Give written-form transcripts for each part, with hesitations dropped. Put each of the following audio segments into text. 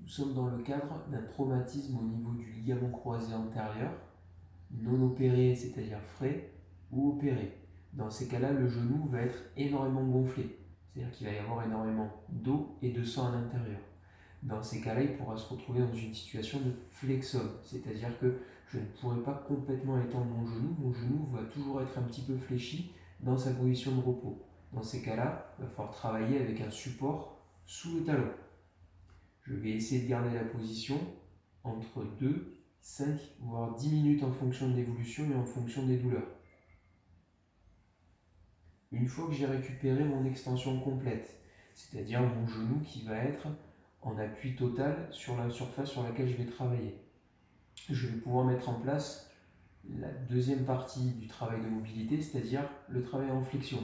Nous sommes dans le cadre d'un traumatisme au niveau du ligament croisé antérieur, non opéré, c'est-à-dire frais, ou opéré. Dans ces cas-là, le genou va être énormément gonflé, c'est-à-dire qu'il va y avoir énormément d'eau et de sang à l'intérieur. Dans ces cas-là, il pourra se retrouver dans une situation de flexum, c'est-à-dire que je ne pourrai pas complètement étendre mon genou va toujours être un petit peu fléchi dans sa position de repos. Dans ces cas-là, il va falloir travailler avec un support sous le talon. Je vais essayer de garder la position entre 2, 5, voire 10 minutes en fonction de l'évolution et en fonction des douleurs. Une fois que j'ai récupéré mon extension complète, c'est-à-dire mon genou qui va être en appui total sur la surface sur laquelle je vais travailler, je vais pouvoir mettre en place la deuxième partie du travail de mobilité, c'est-à-dire le travail en flexion,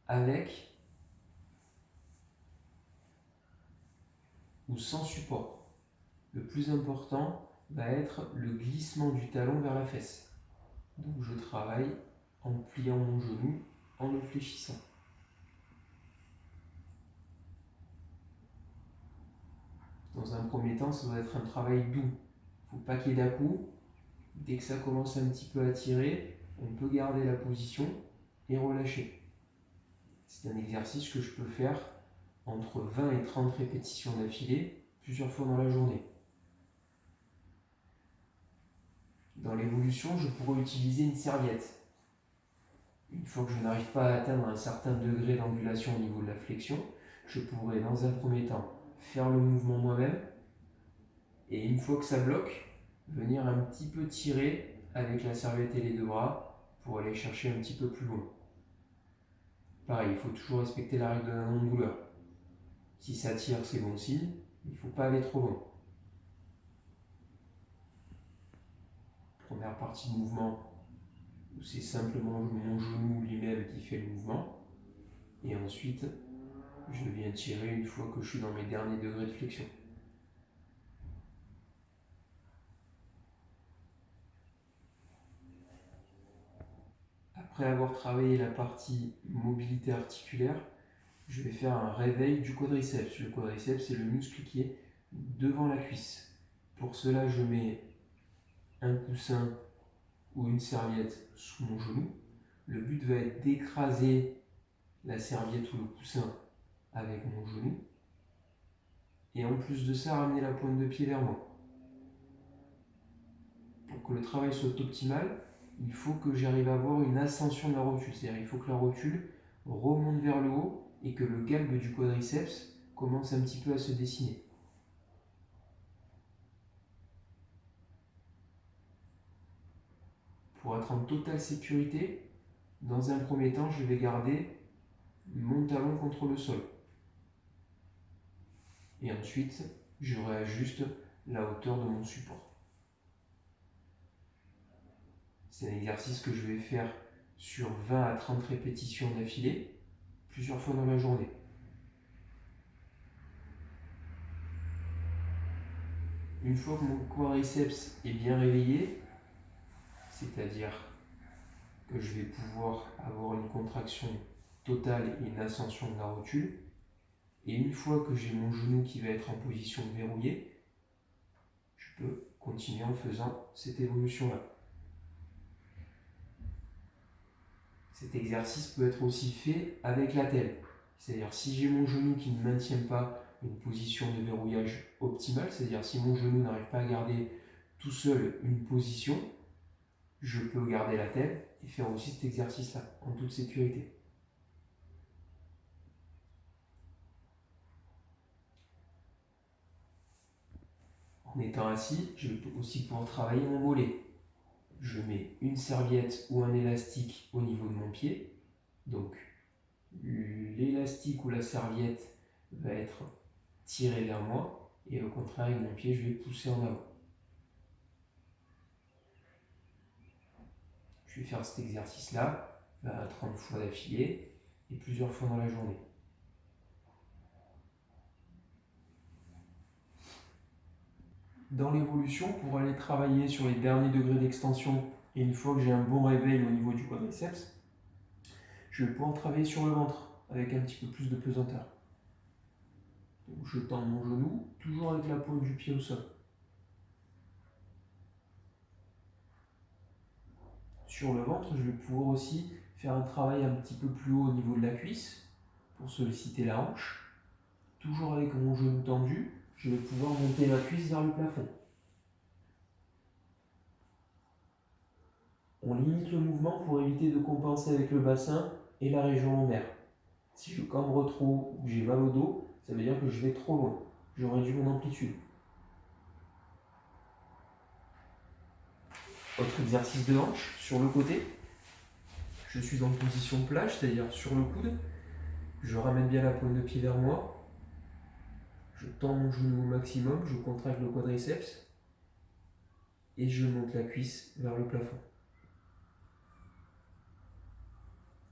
avec ou sans support. Le plus important va être le glissement du talon vers la fesse. Donc je travaille en pliant mon genou, en le fléchissant. Dans un premier temps, ça doit être un travail doux. Il ne faut pas qu'il y ait d'à-coups. Dès que ça commence un petit peu à tirer, on peut garder la position et relâcher. C'est un exercice que je peux faire entre 20 et 30 répétitions d'affilée, plusieurs fois dans la journée. Dans l'évolution, je pourrais utiliser une serviette. Une fois que je n'arrive pas à atteindre un certain degré d'angulation au niveau de la flexion, je pourrais dans un premier temps faire le mouvement moi-même et une fois que ça bloque, venir un petit peu tirer avec la serviette et les deux bras pour aller chercher un petit peu plus loin. Pareil, il faut toujours respecter la règle de la non-douleur. Si ça tire, c'est bon signe, il ne faut pas aller trop loin. Première partie de mouvement, où c'est simplement mon genou lui-même qui fait le mouvement. Et ensuite, je viens tirer une fois que je suis dans mes derniers degrés de flexion. Après avoir travaillé la partie mobilité articulaire, je vais faire un réveil du quadriceps. Le quadriceps, c'est le muscle qui est devant la cuisse. Pour cela, je mets un coussin ou une serviette sous mon genou. Le but va être d'écraser la serviette ou le coussin avec mon genou. Et en plus de ça, ramener la pointe de pied vers moi. Pour que le travail soit optimal, il faut que j'arrive à avoir une ascension de la rotule. C'est-à-dire il faut que la rotule remonte vers le haut et que le galbe du quadriceps commence un petit peu à se dessiner. Pour être en totale sécurité, dans un premier temps, je vais garder mon talon contre le sol. Et ensuite, je réajuste la hauteur de mon support. C'est un exercice que je vais faire sur 20 à 30 répétitions d'affilée, plusieurs fois dans la journée. Une fois que mon quadriceps est bien réveillé, c'est-à-dire que je vais pouvoir avoir une contraction totale et une ascension de la rotule, et une fois que j'ai mon genou qui va être en position verrouillée, je peux continuer en faisant cette évolution-là. Cet exercice peut être aussi fait avec l'attelle. C'est-à-dire si j'ai mon genou qui ne maintient pas une position de verrouillage optimale, c'est-à-dire si mon genou n'arrive pas à garder tout seul une position, je peux garder l'attelle et faire aussi cet exercice-là en toute sécurité. En étant assis, je vais aussi pouvoir travailler mon mollet. Je mets une serviette ou un élastique au niveau de mon pied. Donc l'élastique ou la serviette va être tiré vers moi et au contraire avec mon pied je vais pousser en avant. Je vais faire cet exercice là 30 fois d'affilée et plusieurs fois dans la journée. Dans l'évolution, pour aller travailler sur les derniers degrés d'extension et une fois que j'ai un bon réveil au niveau du quadriceps, je vais pouvoir travailler sur le ventre avec un petit peu plus de pesanteur. Donc je tends mon genou, toujours avec la pointe du pied au sol. Sur le ventre, je vais pouvoir aussi faire un travail un petit peu plus haut au niveau de la cuisse pour solliciter la hanche. Toujours avec mon genou tendu, je vais pouvoir monter ma cuisse vers le plafond. On limite le mouvement pour éviter de compenser avec le bassin et la région lombaire. Si je cambre trop ou que j'ai mal au dos, ça veut dire que je vais trop loin. Je réduis mon amplitude. Autre exercice de hanche, sur le côté. Je suis en position plage, c'est-à-dire sur le coude. Je ramène bien la pointe de pied vers moi. Je tends mon genou au maximum, je contracte le quadriceps. Et je monte la cuisse vers le plafond.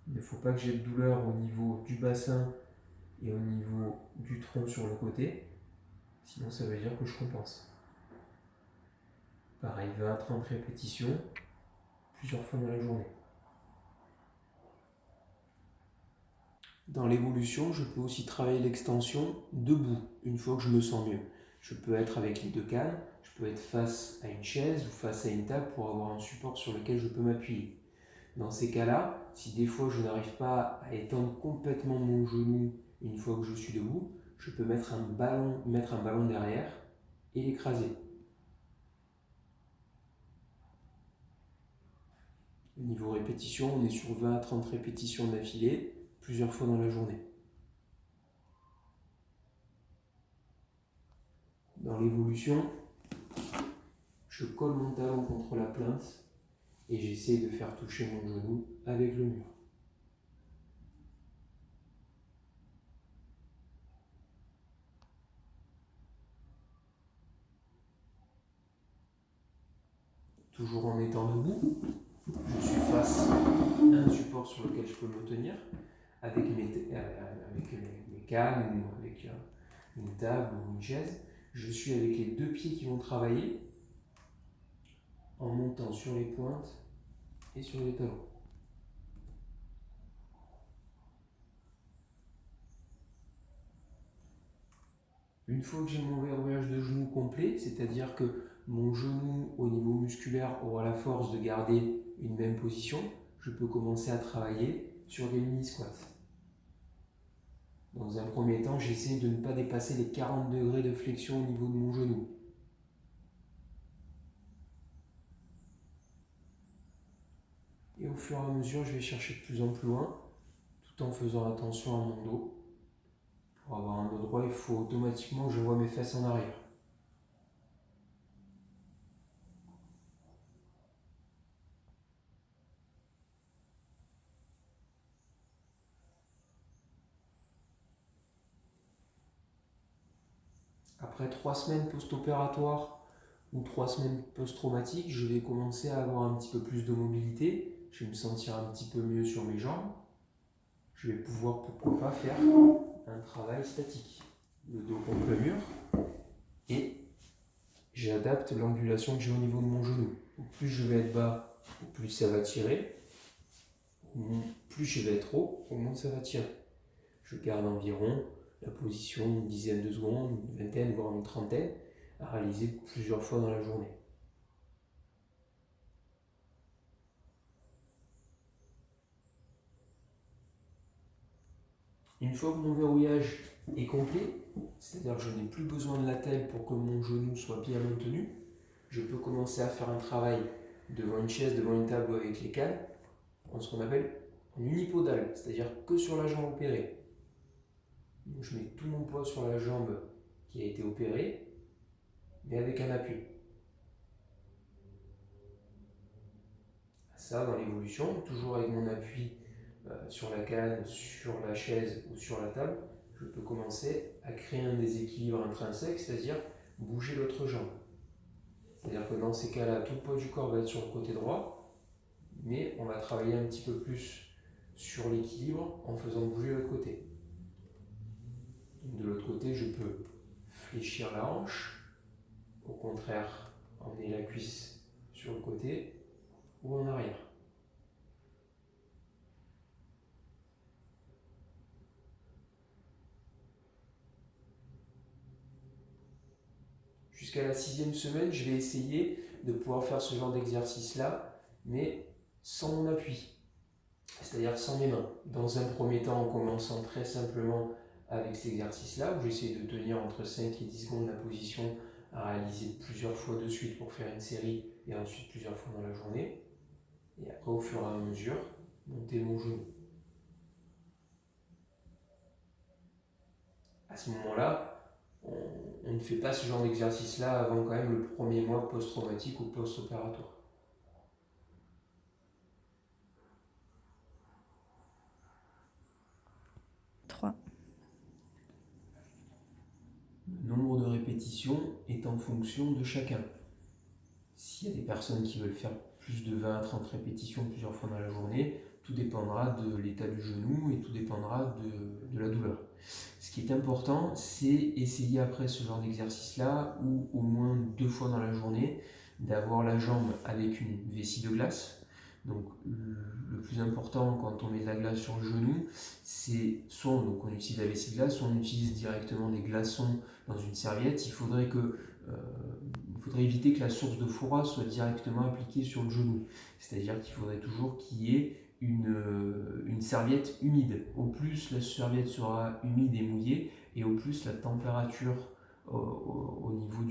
Il ne faut pas que j'ai de douleur au niveau du bassin et au niveau du tronc sur le côté. Sinon, ça veut dire que je compense. Pareil, 20 à 30 répétitions, plusieurs fois dans la journée. Dans l'évolution, je peux aussi travailler l'extension debout, une fois que je me sens mieux. Je peux être avec les deux cannes, je peux être face à une chaise ou face à une table pour avoir un support sur lequel je peux m'appuyer. Dans ces cas-là, si des fois je n'arrive pas à étendre complètement mon genou une fois que je suis debout, je peux mettre un ballon derrière et l'écraser. Au niveau répétition, on est sur 20 à 30 répétitions d'affilée, plusieurs fois dans la journée. Dans l'évolution, je colle mon talon contre la plinthe et j'essaie de faire toucher mon genou avec le mur. Toujours en étant debout, je suis face à un support sur lequel je peux me tenir avec mes cannes ou avec une table ou une chaise. Je suis avec les deux pieds qui vont travailler en montant sur les pointes et sur les talons. Une fois que j'ai mon verrouillage de genou complet, c'est-à-dire que mon genou au niveau musculaire aura la force de garder une même position, je peux commencer à travailler sur des mini-squats. Dans un premier temps, j'essaie de ne pas dépasser les 40 degrés de flexion au niveau de mon genou. Et au fur et à mesure, je vais chercher de plus en plus loin, tout en faisant attention à mon dos. Pour avoir un dos droit, il faut automatiquement que je vois mes fesses en arrière. Après 3 semaines post-opératoires ou 3 semaines post-traumatiques, je vais commencer à avoir un petit peu plus de mobilité. Je vais me sentir un petit peu mieux sur mes jambes. Je vais pouvoir, pourquoi pas, faire un travail statique. Le dos contre le mur. Et j'adapte l'angulation que j'ai au niveau de mon genou. Au plus je vais être bas, au plus ça va tirer. Plus je vais être haut, au moins ça va tirer. Je garde environ la position une dizaine de secondes, une vingtaine, voire une trentaine, à réaliser plusieurs fois dans la journée. Une fois que mon verrouillage est complet, c'est-à-dire que je n'ai plus besoin de l'attelle pour que mon genou soit bien maintenu, je peux commencer à faire un travail devant une chaise, devant une table ou avec les cannes, en ce qu'on appelle en unipodal, c'est-à-dire que sur la jambe opérée. Donc je mets tout mon poids sur la jambe qui a été opérée, mais avec un appui. Ça, dans l'évolution, toujours avec mon appui sur la canne, sur la chaise ou sur la table, je peux commencer à créer un déséquilibre intrinsèque, c'est-à-dire bouger l'autre jambe. C'est-à-dire que dans ces cas-là, tout le poids du corps va être sur le côté droit, mais on va travailler un petit peu plus sur l'équilibre en faisant bouger l'autre côté. De l'autre côté, je peux fléchir la hanche, au contraire, emmener la cuisse sur le côté ou en arrière. jusqu'à la 6e semaine, je vais essayer de pouvoir faire ce genre d'exercice-là, mais sans mon appui, c'est-à-dire sans mes mains. Dans un premier temps, en commençant très simplement avec cet exercice-là, où j'essaie de tenir entre 5 et 10 secondes la position à réaliser plusieurs fois de suite pour faire une série, et ensuite plusieurs fois dans la journée. Et après, au fur et à mesure, monter mon genou. À ce moment-là, on ne fait pas ce genre d'exercice-là avant quand même le premier mois post-traumatique ou post-opératoire. Le nombre de répétitions est en fonction de chacun. S'il y a des personnes qui veulent faire plus de 20 à 30 répétitions plusieurs fois dans la journée, tout dépendra de l'état du genou et tout dépendra de la douleur. Ce qui est important, c'est essayer après ce genre d'exercice-là, ou au moins 2 fois dans la journée, d'avoir la jambe avec une vessie de glace. Donc le plus important quand on met de la glace sur le genou, c'est soit on utilise la vessie de glace, soit on utilise directement des glaçons dans une serviette. Il faudrait éviter que la source de froid soit directement appliquée sur le genou. C'est-à-dire qu'il faudrait toujours qu'il y ait une serviette humide. Au plus la serviette sera humide et mouillée, et au plus la température au niveau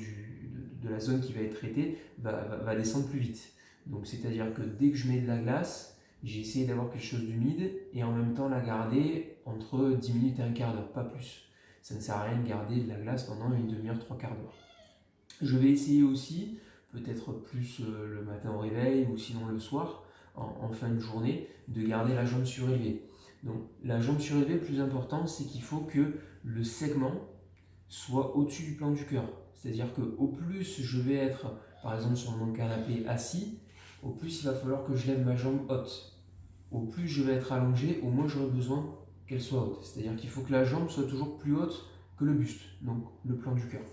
de la zone qui va être traitée va descendre plus vite. Donc c'est-à-dire que dès que je mets de la glace, j'ai essayé d'avoir quelque chose d'humide et en même temps la garder entre 10 minutes et un quart d'heure, pas plus. Ça ne sert à rien de garder de la glace pendant une demi-heure, 3/4 d'heure. Je vais essayer aussi, peut-être plus le matin au réveil ou sinon le soir, en fin de journée, de garder la jambe surélevée. Donc la jambe surélevée, le plus important, c'est qu'il faut que le segment soit au-dessus du plan du cœur. C'est-à-dire qu'au plus je vais être, par exemple sur mon canapé assis, au plus il va falloir que je lève ma jambe haute. Au plus je vais être allongé, au moins j'aurai besoin qu'elle soit haute. C'est-à-dire qu'il faut que la jambe soit toujours plus haute que le buste, donc le plan du cœur.